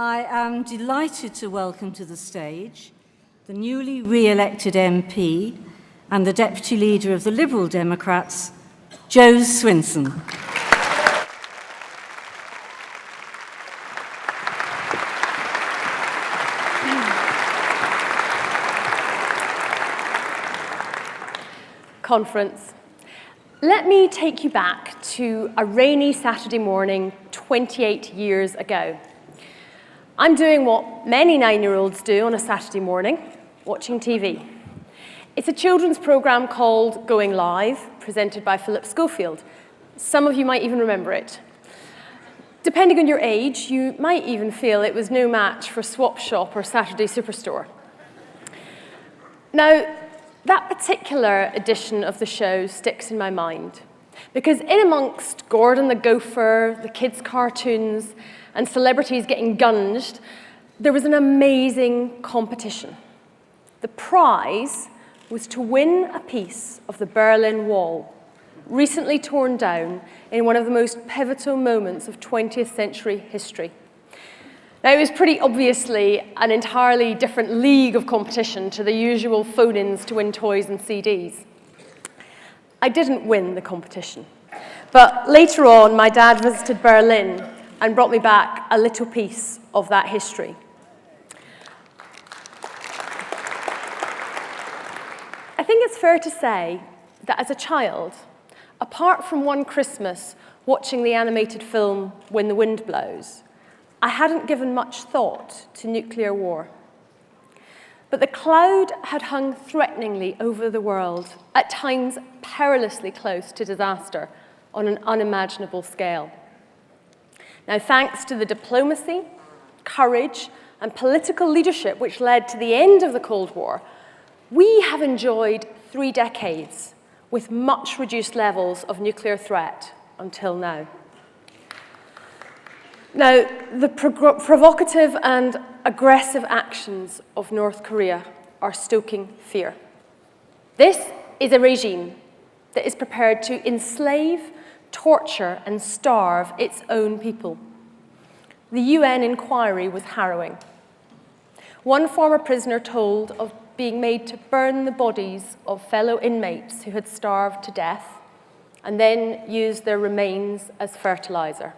I am delighted to welcome to the stage the newly re-elected MP and the Deputy Leader of the Liberal Democrats, Jo Swinson. Conference. Let me take you back to a rainy Saturday morning 28 years ago. I'm doing what many 9-year-olds do on a Saturday morning, watching TV. It's a children's programme called Going Live, presented by Philip Schofield. Some of you might even remember it. Depending on your age, you might even feel it was no match for Swap Shop or Saturday Superstore. Now, that particular edition of the show sticks in my mind, because in amongst Gordon the Gopher, the kids' cartoons, and celebrities getting gunged, there was an amazing competition. The prize was to win a piece of the Berlin Wall, recently torn down in one of the most pivotal moments of 20th century history. Now, it was pretty obviously an entirely different league of competition to the usual phone-ins to win toys and CDs. I didn't win the competition, but later on, my dad visited Berlin and brought me back a little piece of that history. I think it's fair to say that as a child, apart from one Christmas watching the animated film When the Wind Blows, I hadn't given much thought to nuclear war. But the cloud had hung threateningly over the world, at times perilously close to disaster on an unimaginable scale. Now, thanks to the diplomacy, courage, and political leadership which led to the end of the Cold War, we have enjoyed 3 decades with much reduced levels of nuclear threat until now. Now, the provocative and aggressive actions of North Korea are stoking fear. This is a regime that is prepared to enslave, torture, and starve its own people. The UN inquiry was harrowing. One former prisoner told of being made to burn the bodies of fellow inmates who had starved to death and then used their remains as fertilizer.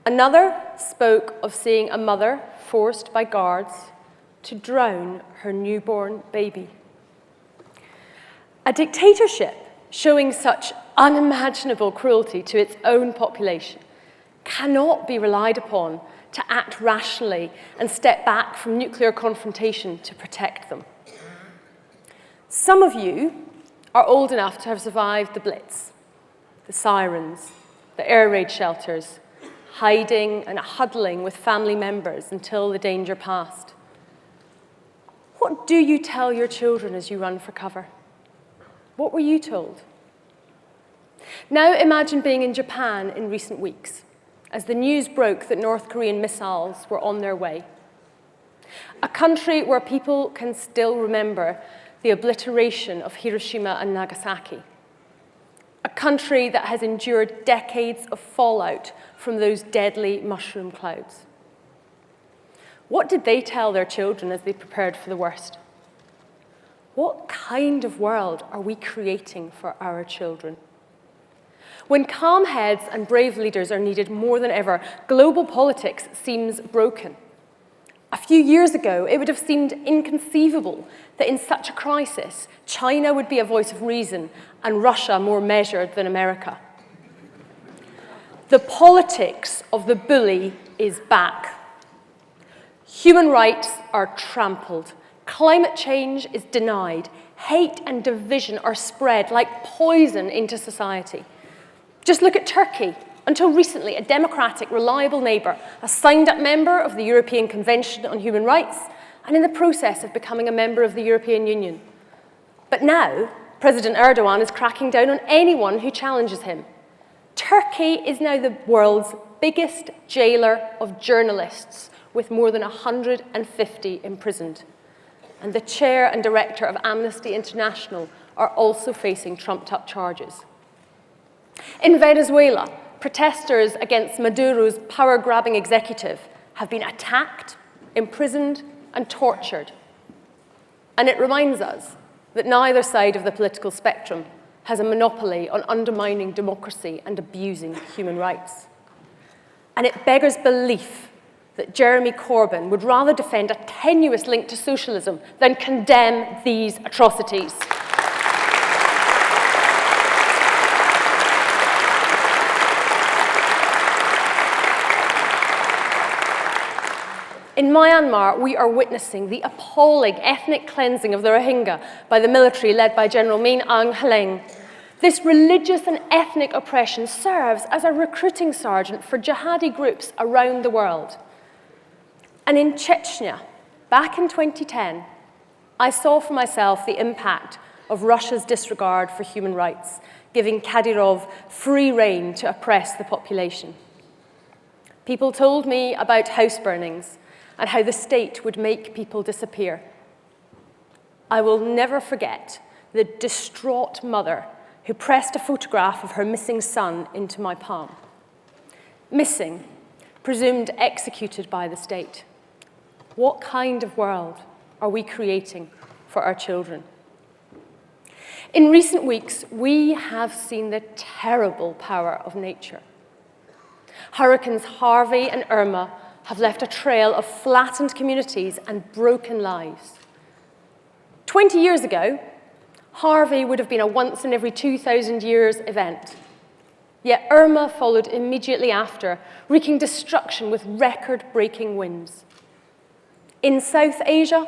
Another spoke of seeing a mother forced by guards to drown her newborn baby. A dictatorship showing such unimaginable cruelty to its own population cannot be relied upon to act rationally and step back from nuclear confrontation to protect them. Some of you are old enough to have survived the Blitz, the sirens, the air raid shelters, hiding and huddling with family members until the danger passed. What do you tell your children as you run for cover? What were you told? Now imagine being in Japan in recent weeks, as the news broke that North Korean missiles were on their way. A country where people can still remember the obliteration of Hiroshima and Nagasaki. A country that has endured decades of fallout from those deadly mushroom clouds. What did they tell their children as they prepared for the worst? What kind of world are we creating for our children? When calm heads and brave leaders are needed more than ever, global politics seems broken. A few years ago, it would have seemed inconceivable that in such a crisis, China would be a voice of reason and Russia more measured than America. The politics of the bully is back. Human rights are trampled. Climate change is denied. Hate and division are spread like poison into society. Just look at Turkey. Until recently, a democratic, reliable neighbour, a signed-up member of the European Convention on Human Rights, and in the process of becoming a member of the European Union. But now, President Erdogan is cracking down on anyone who challenges him. Turkey is now the world's biggest jailer of journalists, with more than 150 imprisoned. And the chair and director of Amnesty International are also facing trumped-up charges. In Venezuela, protesters against Maduro's power-grabbing executive have been attacked, imprisoned, and tortured. And it reminds us that neither side of the political spectrum has a monopoly on undermining democracy and abusing human rights. And it beggars belief that Jeremy Corbyn would rather defend a tenuous link to socialism than condemn these atrocities. In Myanmar, we are witnessing the appalling ethnic cleansing of the Rohingya by the military led by General Min Aung Hlaing. This religious and ethnic oppression serves as a recruiting sergeant for jihadi groups around the world. And in Chechnya, back in 2010, I saw for myself the impact of Russia's disregard for human rights, giving Kadyrov free rein to oppress the population. People told me about house burnings and how the state would make people disappear. I will never forget the distraught mother who pressed a photograph of her missing son into my palm. Missing, presumed executed by the state. What kind of world are we creating for our children? In recent weeks, we have seen the terrible power of nature. Hurricanes Harvey and Irma have left a trail of flattened communities and broken lives. 20 years ago, Harvey would have been a once in every 2,000 years event. Yet Irma followed immediately after, wreaking destruction with record-breaking winds. In South Asia,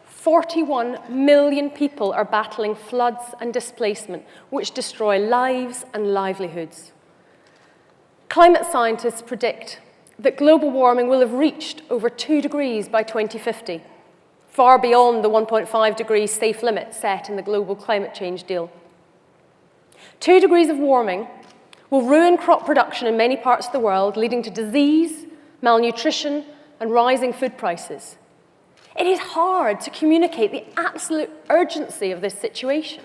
41 million people are battling floods and displacement, which destroy lives and livelihoods. Climate scientists predict that global warming will have reached over 2 degrees by 2050, far beyond the 1.5 degrees safe limit set in the global climate change deal. 2 degrees of warming will ruin crop production in many parts of the world, leading to disease, malnutrition, and rising food prices. It is hard to communicate the absolute urgency of this situation.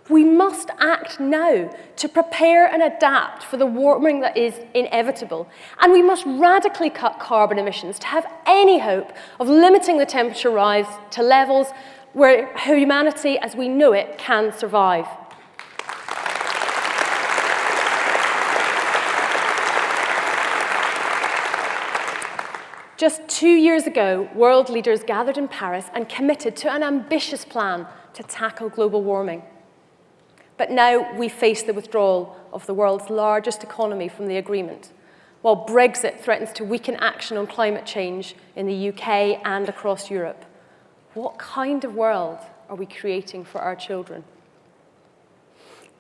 We must act now to prepare and adapt for the warming that is inevitable. And we must radically cut carbon emissions to have any hope of limiting the temperature rise to levels where humanity as we know it can survive. Just 2 years ago, world leaders gathered in Paris and committed to an ambitious plan to tackle global warming. But now we face the withdrawal of the world's largest economy from the agreement, while Brexit threatens to weaken action on climate change in the UK and across Europe. What kind of world are we creating for our children?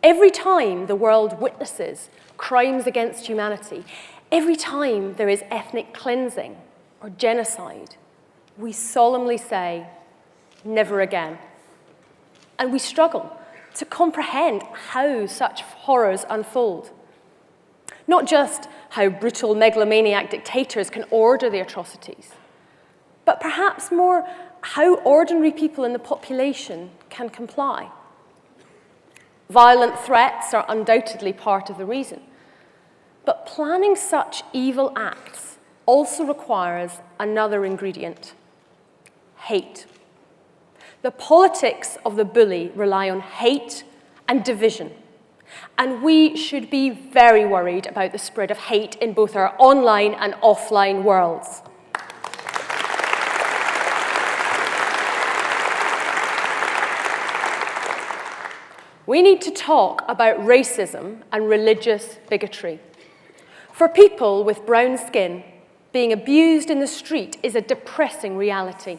Every time the world witnesses crimes against humanity, every time there is ethnic cleansing or genocide, we solemnly say, never again. And we struggle to comprehend how such horrors unfold. Not just how brutal megalomaniac dictators can order the atrocities, but perhaps more how ordinary people in the population can comply. Violent threats are undoubtedly part of the reason, but planning such evil acts also requires another ingredient: hate. The politics of the bully rely on hate and division, and we should be very worried about the spread of hate in both our online and offline worlds. We need to talk about racism and religious bigotry. For people with brown skin, being abused in the street is a depressing reality.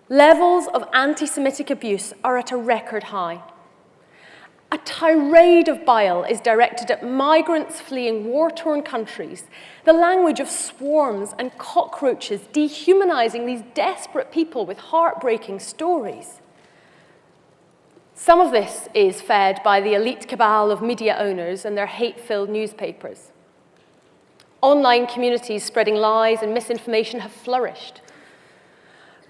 Levels of anti-Semitic abuse are at a record high. A tirade of bile is directed at migrants fleeing war-torn countries, the language of swarms and cockroaches dehumanizing these desperate people with heartbreaking stories. Some of this is fed by the elite cabal of media owners and their hate-filled newspapers. Online communities spreading lies and misinformation have flourished.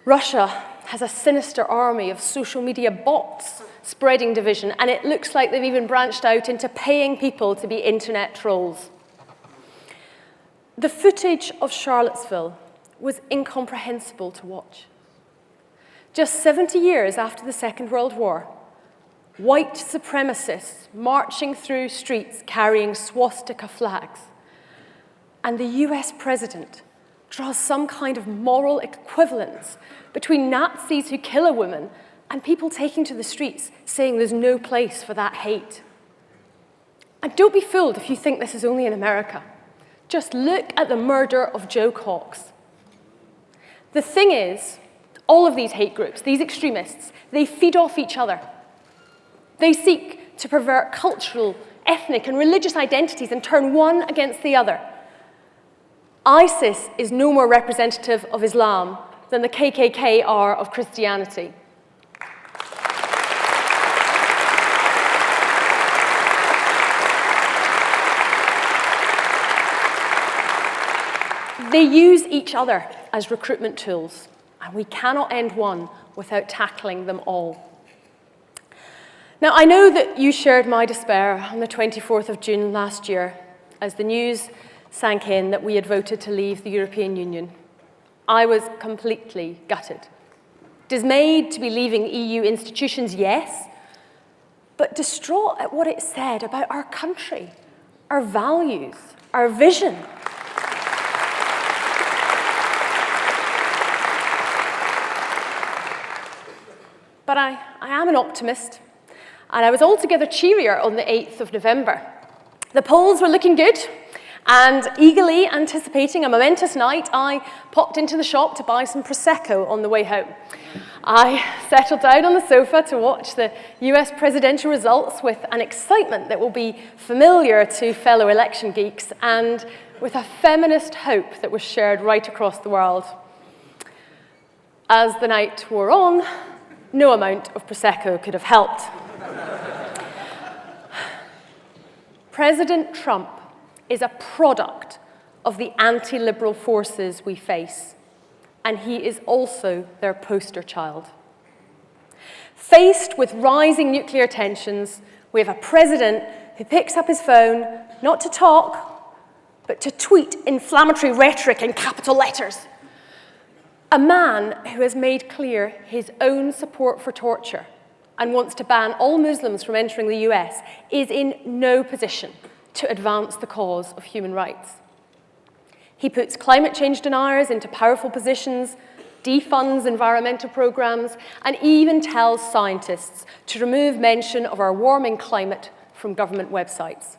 Russia has a sinister army of social media bots spreading division, and it looks like they've even branched out into paying people to be internet trolls. The footage of Charlottesville was incomprehensible to watch. Just 70 years after the Second World War, white supremacists marching through streets carrying swastika flags, and the US president draws some kind of moral equivalence between Nazis who kill a woman and people taking to the streets saying there's no place for that hate. And don't be fooled if you think this is only in America. Just look at the murder of Joe Cox. The thing is, all of these hate groups, these extremists, they feed off each other. They seek to pervert cultural, ethnic, and religious identities and turn one against the other. ISIS is no more representative of Islam than the KKK are of Christianity. They use each other as recruitment tools, and we cannot end one without tackling them all. Now, I know that you shared my despair on the 24th of June last year as the news sank in that we had voted to leave the European Union. I was completely gutted. Dismayed to be leaving EU institutions, yes, but distraught at what it said about our country, our values, our vision. But I am an optimist, and I was altogether cheerier on the 8th of November. The polls were looking good, and eagerly anticipating a momentous night, I popped into the shop to buy some Prosecco on the way home. I settled down on the sofa to watch the US presidential results with an excitement that will be familiar to fellow election geeks, and with a feminist hope that was shared right across the world. As the night wore on, no amount of Prosecco could have helped. President Trump is a product of the anti-liberal forces we face, and he is also their poster child. Faced with rising nuclear tensions, we have a president who picks up his phone not to talk, but to tweet inflammatory rhetoric in capital letters. A man who has made clear his own support for torture and wants to ban all Muslims from entering the US is in no position to advance the cause of human rights. He puts climate change deniers into powerful positions, defunds environmental programs, and even tells scientists to remove mention of our warming climate from government websites.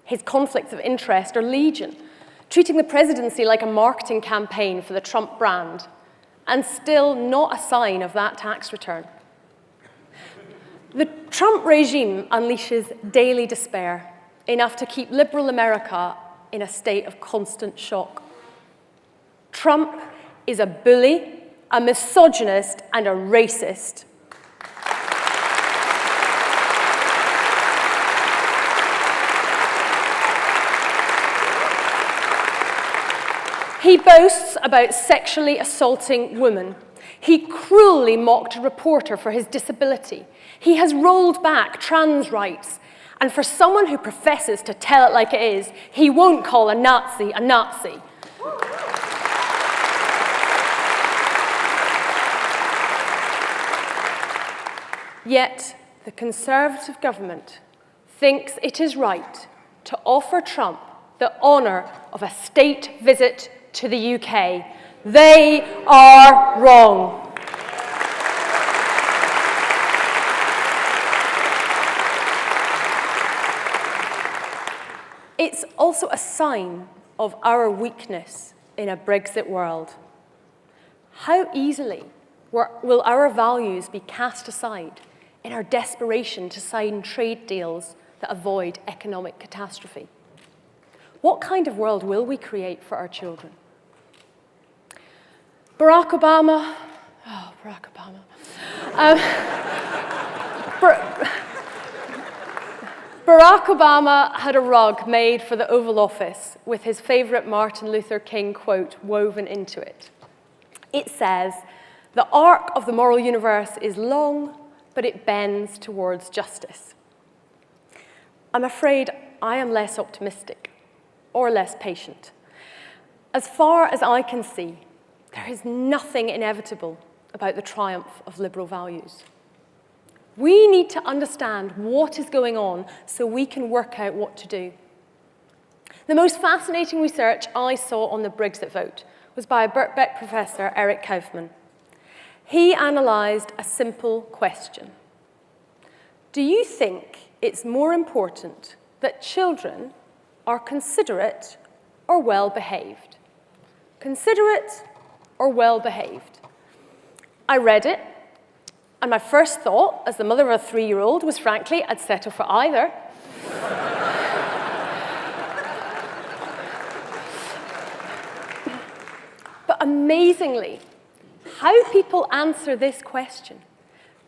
His conflicts of interest are legion, treating the presidency like a marketing campaign for the Trump brand, and still not a sign of that tax return. The Trump regime unleashes daily despair, enough to keep liberal America in a state of constant shock. Trump is a bully, a misogynist, and a racist. He boasts about sexually assaulting women. He cruelly mocked a reporter for his disability. He has rolled back trans rights. And for someone who professes to tell it like it is, he won't call a Nazi a Nazi. Yet, the Conservative government thinks it is right to offer Trump the honour of a state visit to the UK. They are wrong. It's also a sign of our weakness in a Brexit world. How easily will our values be cast aside in our desperation to sign trade deals that avoid economic catastrophe? What kind of world will we create for our children? Barack Obama. Barack Obama had a rug made for the Oval Office with his favorite Martin Luther King quote woven into it. It says, "The arc of the moral universe is long, but it bends towards justice." I'm afraid I am less optimistic or less patient As far as I can see, there is nothing inevitable about the triumph of liberal values. We need to understand what is going on so we can work out what to do. The most fascinating research I saw on the Brexit vote was by a Birkbeck professor, Eric Kaufman. He analysed a simple question. Do you think it's more important that children are considerate or well-behaved? Considerate or well-behaved? I read it, and my first thought, as the mother of a 3-year-old, was frankly, I'd settle for either. But amazingly, how people answer this question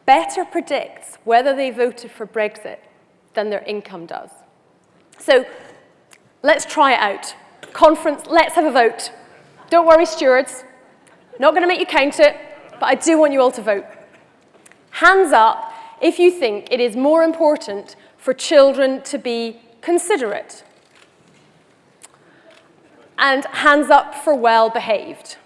better predicts whether they voted for Brexit than their income does. So let's try it out. Conference, let's have a vote. Don't worry, stewards. Not going to make you count it, but I do want you all to vote. Hands up if you think it is more important for children to be considerate. And hands up for well-behaved.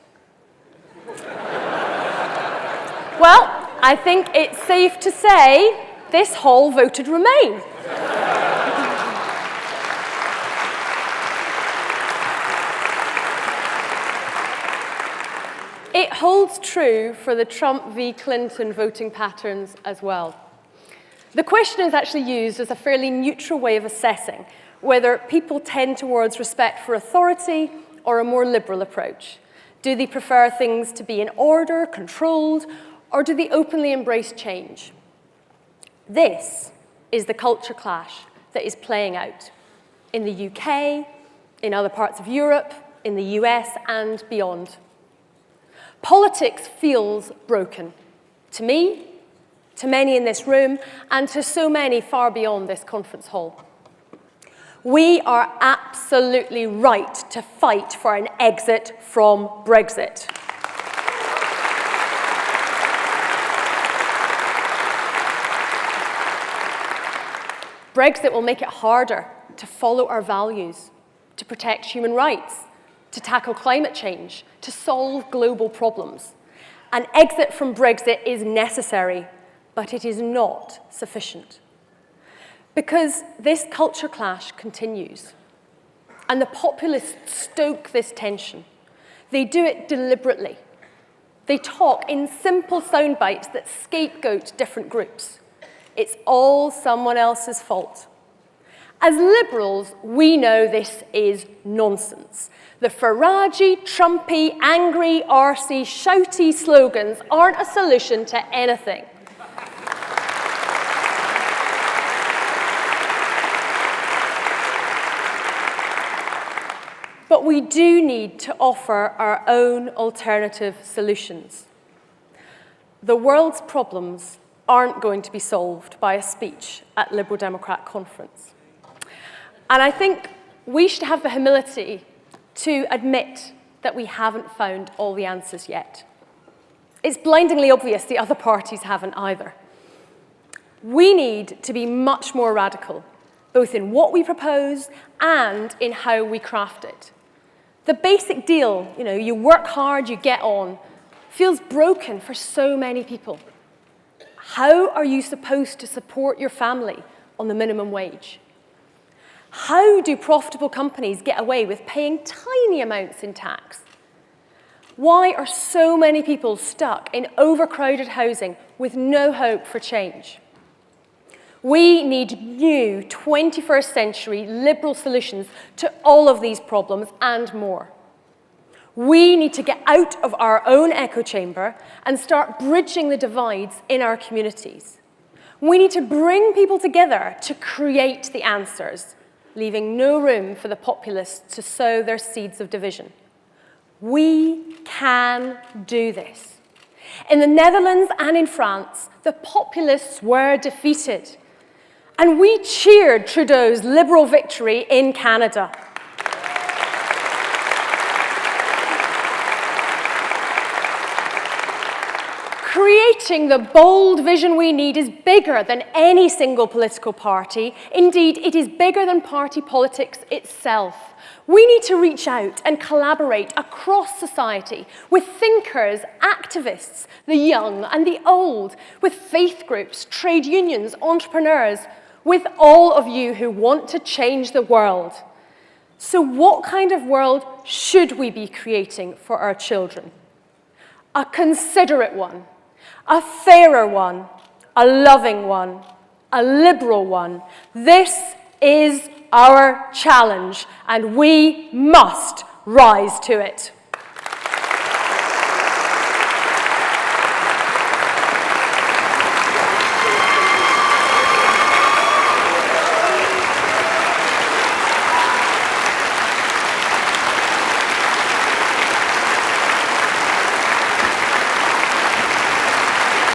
Well, I think it's safe to say this hall voted Remain. It holds true for the Trump v. Clinton voting patterns as well. The question is actually used as a fairly neutral way of assessing whether people tend towards respect for authority or a more liberal approach. Do they prefer things to be in order, controlled, or do they openly embrace change? This is the culture clash that is playing out in the UK, in other parts of Europe, in the US, and beyond. Politics feels broken to me, to many in this room, and to so many far beyond this conference hall. We are absolutely right to fight for an exit from Brexit. Brexit will make it harder to follow our values, to protect human rights, to tackle climate change, to solve global problems. An exit from Brexit is necessary, but it is not sufficient. Because this culture clash continues, and the populists stoke this tension. They do it deliberately. They talk in simple sound bites that scapegoat different groups. It's all someone else's fault. As liberals, we know this is nonsense. The Farage-y, Trumpy, angry, arsey, shouty slogans aren't a solution to anything. But we do need to offer our own alternative solutions. The world's problems aren't going to be solved by a speech at Liberal Democrat conference. And I think we should have the humility to admit that we haven't found all the answers yet. It's blindingly obvious the other parties haven't either. We need to be much more radical, both in what we propose and in how we craft it. The basic deal, you work hard, you get on, feels broken for so many people. How are you supposed to support your family on the minimum wage? How do profitable companies get away with paying tiny amounts in tax? Why are so many people stuck in overcrowded housing with no hope for change? We need new 21st century liberal solutions to all of these problems and more. We need to get out of our own echo chamber and start bridging the divides in our communities. We need to bring people together to create the answers, leaving no room for the populists to sow their seeds of division. We can do this. In the Netherlands and in France, the populists were defeated. And we cheered Trudeau's Liberal victory in Canada. Creating the bold vision we need is bigger than any single political party. Indeed, it is bigger than party politics itself. We need to reach out and collaborate across society with thinkers, activists, the young and the old, with faith groups, trade unions, entrepreneurs, with all of you who want to change the world. So what kind of world should we be creating for our children? A considerate one, a fairer one, a loving one, a liberal one. This is our challenge, and we must rise to it.